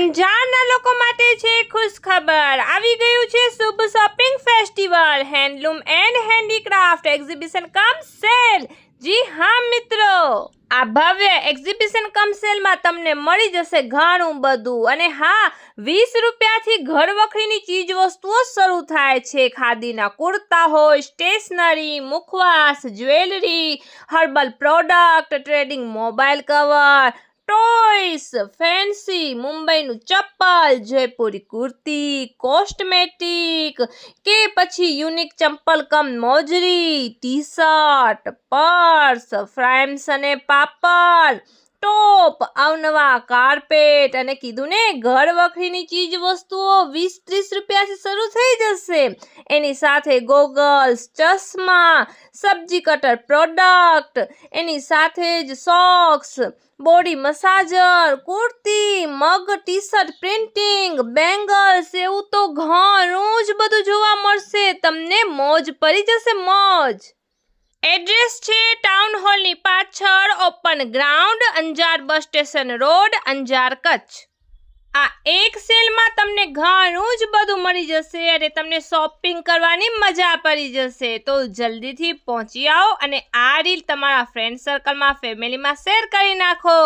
અંજારના લોકો માટે છે ખુશ ખબર। આવી ગયું છે Shubh shopping festival handloom and handicraft exhibition cum sale. જી હા મિત્રો, આ ભવ્ય એક્ઝિબિશન કમ સેલમાં તમને મળી જશે ઘણું બધું। અને હા, 20 રૂપિયાથી ઘરવખરીની ચીજ વસ્તુઓ શરૂ થાય છે। ખાદીના કુર્તા હોય, સ્ટેશનરી, મુખવાસ, jewellery, herbal product, trading mobile cover, toys, fancy, મુંબઈનું ચપ્પલ, જયપુરી કુર્તી, કોસ્મેટિક કે પછી યુનિક ચંપલ કમ મોજરી, ટી શર્ટ, પર્સ, ફ્રેમ્સ અને પાપડ, ટોપ, અવનવા કાર્પેટ અને કીધું ને ઘર વખરીની ચીજ વસ્તુઓ 20-30 રૂપિયાથી શરૂ થઈ જશે। એની સાથે ગોગલ્સ, ચશ્મા, સબ્જી કટર પ્રોડક્ટ, એની સાથે જ સોક્સ, બોડી મસાજર, કુર્તી, મગ, ટી શર્ટ પ્રિન્ટિંગ, બેંગલ્સ, એવું તો ઘણું જ બધું જોવા મળશે તમને। મોજ પડી જશે મોજ। એડ્રેસ છે ટાઉન હોલની પાછળ, open ground, Anjar bus station road, Anjar Kutch. આ એક સેલમાં તમને ઘણું જ બધું મળી જશે અને તમને શોપિંગ કરવાની મજા પડી જશે। તો જલ્દીથી પહોંચી આવો અને આ રીલ તમારા ફ્રેન્ડ સર્કલમાં, ફેમિલીમાં શેર કરી નાખો।